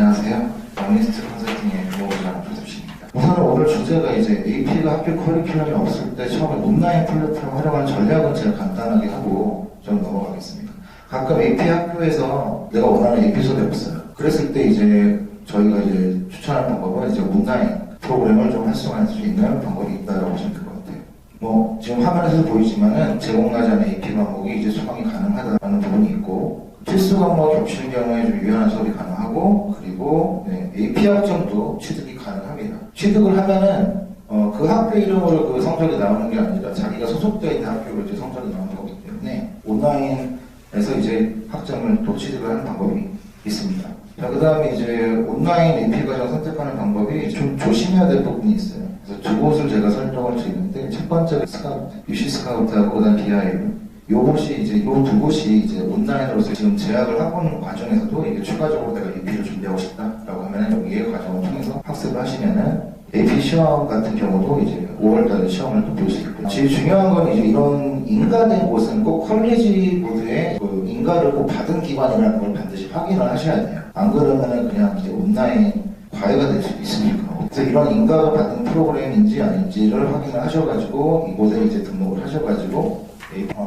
안녕하세요. 어니스트 컨설팅의 부모부장 조섭씨입니다. 우선 오늘 주제가 이제 AP가 학교 커리큘럼이 없을 때 처음에 온라인 플랫폼을 활용하는 전략은 제가 간단하게 하고 좀 넘어가겠습니다. 가끔 AP 학교에서 내가 원하는 에피소드가 없어요. 그랬을 때 이제 저희가 이제 추천하는 방법은 이제 온라인 프로그램을 좀 활성화할 수 있는 방법이 있다고 보시면 될 것 같아요. 뭐 지금 화면에서 보이지만은 제공하지 않은 AP 과목이 이제 수강이 가능하다는 부분이 있고, 필수 과목 겹치는 경우에 좀 유연한 수업이 가능하고, 그리고 AP 학점도 취득이 가능합니다. 취득을 하면은 그 학교 이름으로 그 성적이 나오는 게 아니라 자기가 소속되어 있는 학교로 이제 성적이 나오는 거기 때문에 온라인에서 이제 학점을 또 취득을 하는 방법이 있습니다. 자, 그 다음에 이제 온라인 AP 과정 선택하는 방법이 좀 조심해야 될 부분이 있어요. 그래서 두 곳을 제가 설명을 드리는데, 첫 번째가 스카우트, UC 스카우트하고 그다음 BIL. 요것이 이제 요 두 곳이 이제 온라인으로서 지금 재학을 하고 있는 과정에서도 이게 추가적으로 내가 AP를 준비하고 싶다라고 하면은 여기에 과정을 통해서 학습을 하시면은 AP 시험 같은 경우도 이제 5월달에 시험을 또 볼 수 있고요. 제일 중요한 건 이제 이런 인가된 곳은 꼭 컬리지 보드에 그 인가를 꼭 받은 기관이라는 걸 반드시 확인을 하셔야 돼요. 안 그러면은 그냥 이제 온라인 과외가 될 수도 있으니까. 그래서 이런 인가가 받은 프로그램인지 아닌지를 확인을 하셔가지고 이곳에 이제 등록을 하셔가지고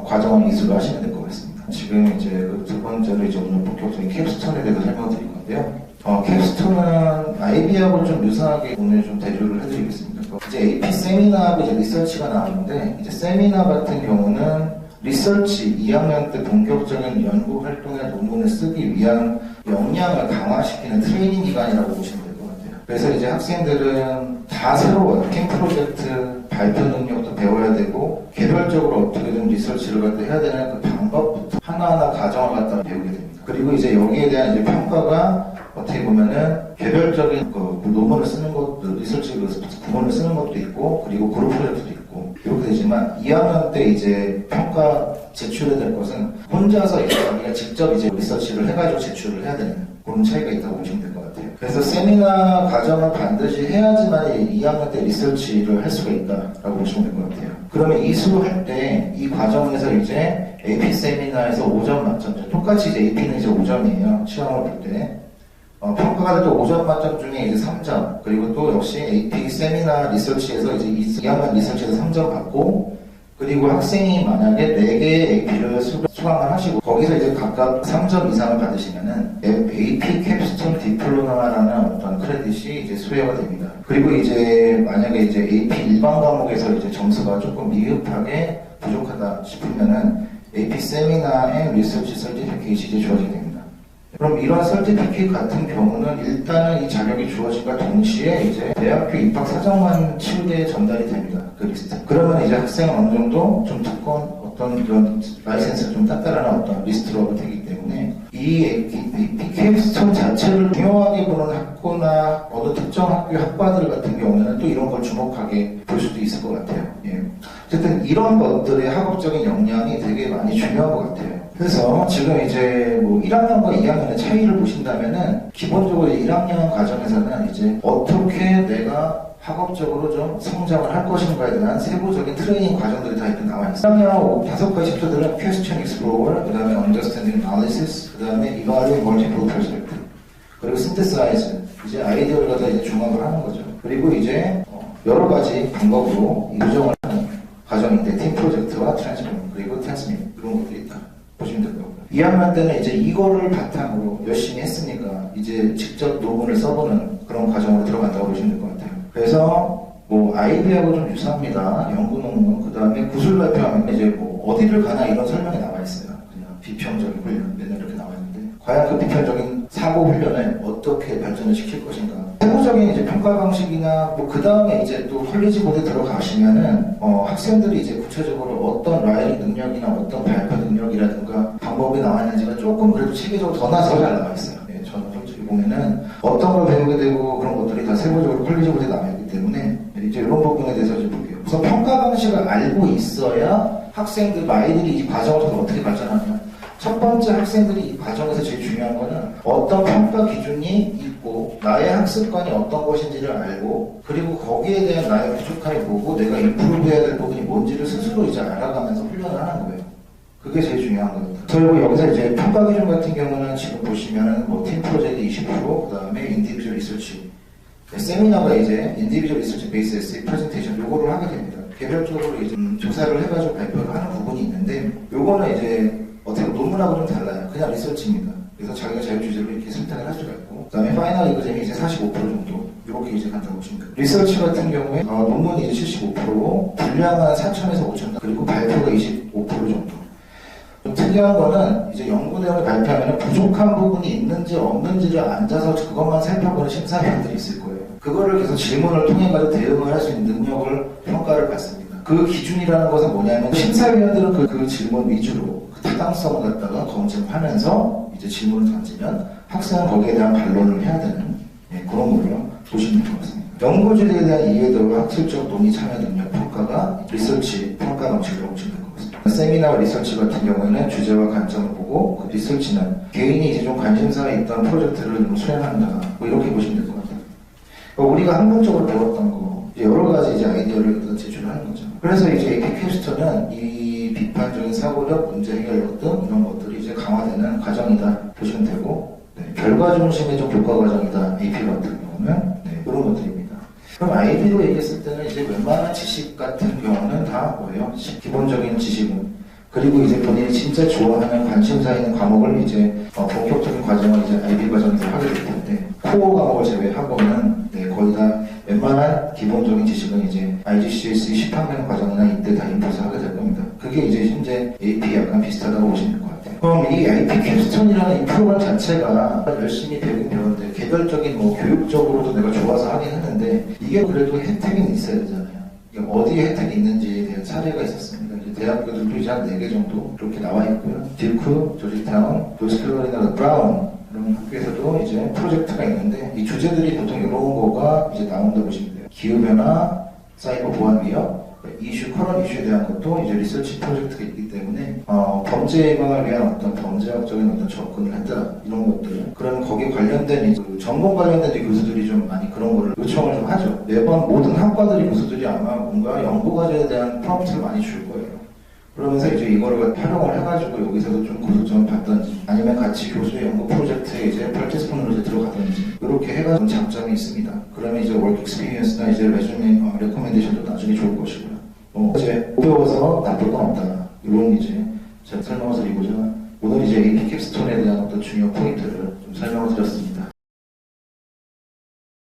과정을 이수를 하시면 될 것 같습니다. 지금 이제 그 두 번째로 이제 오늘 본격적인 캡스톤에 대해서 설명드릴 건데요. 캡스톤은 IB하고 좀 유사하게 오늘 좀 대조를 해드리겠습니다. 이제 AP 세미나하고 이제 리서치가 나오는데, 이제 세미나 같은 경우는 리서치 2학년 때 본격적인 연구 활동의 논문을 쓰기 위한 역량을 강화시키는 트레이닝 기간이라고 보시면 될 것 같아요. 그래서 이제 학생들은 다 새로워요. 팀 프로젝트, 발표 능력도 배워야 되고, 개별적으로 어떻게든 리서치를 갖다 해야 되는 그 방법부터 하나하나 과정을 갖다 배우게 됩니다. 그리고 이제 여기에 대한 이제 평가가 어떻게 보면은 개별적인 그 논문을 쓰는 것도, 리서치 부분을 쓰는 것도 있고, 그리고 그룹 프로젝트도 있고, 이렇게 되지만 2학년 때 이제 평가 제출해야 될 것은 혼자서 이제 자기가 직접 이제 리서치를 해가지고 제출을 해야 되는 그런 차이가 있다고 보시면 될 것 같아요. 그래서 세미나 과정을 반드시 해야지만 2학년 때 리서치를 할 수가 있다라고 보시면 될 것 같아요. 그러면 이수할 때 이 과정에서 이제 AP 세미나에서 5점 만점, 똑같이 이제 AP는 이제 5점이에요. 시험을 볼 때. 평가가 될 때 5점 만점 중에 이제 3점, 그리고 또 역시 AP 세미나 리서치에서 이제 2학년 리서치에서 3점 받고, 그리고 학생이 만약에 4개의 AP를 수강을 하시고 거기서 이제 각각 3점 이상을 받으시면은 AP 캡스톤 디플로마라는 어떤 크레딧이 이제 수여가 됩니다. 그리고 이제 만약에 이제 AP 일반 과목에서 이제 점수가 조금 미흡하게 부족하다 싶으면은 AP 세미나 앤 리서치 서티피케이트이 이제 주어지게 됩니다. 그럼 이런 서티피케이트 같은 경우는 일단은 이 자격이 주어진과 동시에 이제 대학교 입학 사정만 치르게 전달이 됩니다. 그 리스트. 그러면 이제 학생은 어느 정도 좀 두꺼운 어떤 그런 라이센스가 좀 단단한 어떤 리스트로 되기 때문에 이 AP 캡스톤 자체를 중요하게 보는 학교나 어느 특정 학교 학과들 같은 경우에는 또 이런 걸 주목하게 볼 수도 있을 것 같아요. 예. 어쨌든 이런 것들의 학업적인 역량이 되게 많이 중요한 것 같아요. 그래서 지금 이제 뭐 1학년과 2학년의 차이를 보신다면은 기본적으로 1학년 과정에서는 이제 어떻게 내가 학업적으로 좀 성장을 할 것인가에 대한 세부적인 트레이닝 과정들이 다 이렇게 나와 있어요. 1학년 5가지 챕터들은 Question Explorer, 그 다음에 Understanding Analysis, 그 다음에 Evaluate Multiple Perspective, 그리고 Synthesize, 이제 아이디어를 갖다 이제 종합을 하는 거죠. 그리고 이제 여러 가지 방법으로 구정을 하는 과정인데, 팀 프로젝트와 트랜스포머, 그리고 트랜스밋, 이런 것들이 있다 보시면 될 거고요. 2학년 때는 이제 이거를 바탕으로 열심히 했으니까 이제 직접 논문을 써보는 그런 과정으로 들어간다고 보시면 될 것 같아요. 그래서 뭐 IB하고 좀 유사합니다. 연구 논문, 그 다음에 구술 발표하면 이제 뭐 어디를 가나 이런 설명이 나와 있어요. 그냥 비평적인 훈련 맨날 이렇게 나와 있는데, 과연 그 비평적인 사고 훈련을 어떻게 발전을 시킬 것인가. 세부적인 이제 평가 방식이나 뭐 그 다음에 이제 또 컬리지 보드에 들어가시면은 학생들이 이제 구체적으로 어떤 라이팅 능력이나 어떤 발표 능력이라든가 방법이 나와 있는지가 조금 그래도 체계적으로 더 나서 잘 나와 있어요. 네, 저는 솔직히 보면은 어떤 걸 배우게 되고 그런 것들이 다 세부적으로 컬리지 보드에 나와 있기 때문에 이제 이런 부분에 대해서 좀 볼게요. 우선 평가 방식을 알고 있어야 학생들, 아이들이 이 과정을 통해 어떻게 발전하냐. 첫 번째 학생들이 이 과정에서 제일 중요한 거는 어떤 평가 기준이 있고 나의 학습관이 어떤 것인지를 알고, 그리고 거기에 대한 나의 부족함이 뭐고 내가 임프루브 해야 될 부분이 뭔지를 스스로 이제 알아가면서 훈련을 하는 거예요. 그게 제일 중요한 겁니다. 그리고 여기서 이제 평가 기준 같은 경우는 지금 보시면은 뭐 팀 프로젝트 20%, 그 다음에 인디비주얼 리서치, 세미나가 이제 인디비주얼 리서치 베이스 에세이 프레젠테이션 요거를 하게 됩니다. 개별적으로 이제 조사를 해가지고 발표를 하는 부분이 있는데 요거는 이제 어떻게 논문하고 좀 달라요. 그냥 리서치입니다. 그래서 자기가 자유 주제로 이렇게 선택을 할 수가 있고, 그 다음에 파이널 이그잼이 이제 45% 정도 이렇게 이제 간다고 보시면 돼요. 리서치 같은 경우에 논문이 이제 75%, 분량은 4,000에서 5,000, 그리고 발표가 25% 정도. 좀 특이한 거는 이제 연구 내용을 발표하면 부족한 부분이 있는지 없는지를 앉아서 그것만 살펴보는 심사위원들이 있을 거예요. 그거를 계속 질문을 통해 가지고 대응을 할 수 있는 능력을 평가를 받습니다. 그 기준이라는 것은 뭐냐면 심사위원들은 그 질문 위주로 그 타당성을 갖다가 검증하면서 이제 질문을 던지면 학생은 거기에 대한 반론을 해야 되는 그런 걸로 보시면 될 것 같습니다. 연구주제에 대한 이해도와 학술적 논의 참여 능력 평가가 리서치 평가 방식으로 보시면 될 것 같습니다. 세미나와 리서치 같은 경우에는 주제와 관점을 보고, 그 리서치는 개인이 이제 좀 관심사에 있던 프로젝트를 좀 수행한다, 뭐 이렇게 보시면 될 것 같아요. 우리가 학문적으로 배웠던 거 여러 가지 이제 아이디어를 제출하는 거죠. 그래서 이제 AP 캡스톤은 이 비판적인 사고력, 문제 해결력 등 이런 것들이 이제 강화되는 과정이다 보시면 되고, 결과 중심의 좀 교과 과정이다 AP 같은 경우는 그런 것들입니다. 그럼 IB로 얘기했을 때는 이제 웬만한 지식 같은 경우는 다 뭐예요? 기본적인 지식은, 그리고 이제 본인이 진짜 좋아하는 관심사 있는 과목을 이제 본격적인 과정을 이제 IB 과정에서 하게 될 텐데, 코어 과목을 제외하고는 거의 다 웬만한 기본적인 지식은 이제 IGCSE 10학년 과정이나 이때 다 인풋을 하게 될 겁니다. 그게 이제 현재 AP 약간 비슷하다고 보시면 될 것 같아요. 그럼 이 AP 캡스톤이라는 이 프로그램 자체가 열심히 배우긴 배웠는데, 개별적인 뭐 교육적으로도 내가 좋아서 하긴 했는데, 이게 그래도 혜택은 있어야 되잖아요. 어디에 혜택이 있는지에 대한 사례가 있었습니다. 이제 대학교들도 이제 한 4개 정도 이렇게 나와 있고요. 듀크, 조지타운, 노스캐롤라이나 브라운, 이런 학교에서도 이제 프로젝트가 있는데, 이 주제들이 보통 이런 거가 이제 나온다고 보시면 돼요. 기후변화, 사이버 보안 위협, 이슈, 커런 이슈에 대한 것도 이제 리서치 프로젝트가 있기 때문에, 범죄 예방을 위한 어떤 범죄학적인 어떤 접근을 했다, 이런 것들. 그러면 거기에 관련된, 전공 관련된 교수들이 좀 많이 그런 거를 요청을 좀 하죠. 매번 모든 학과들이 교수들이 아마 뭔가 연구 과제에 대한 프롬프트를 많이 줄 거예요. 그러면서 이제 이거를 활용을 해가지고 여기서도 좀 고득점을 받든지, 아니면 같이 교수의 연구 프로젝트에 이제 파티스폰으로 이제 들어가든지, 이렇게 해가지고 장점이 있습니다. 그러면 이제 워크 익스피리언스나 이제 레주메 레코멘데이션도 나중에 좋을 것이고요. 이제 배워서 나쁠 건 없다, 이런 이제 제가 설명을 드리고자 오늘 이제 AP 캡스톤에 대한 어떤 중요 포인트를 좀 설명을 드렸습니다.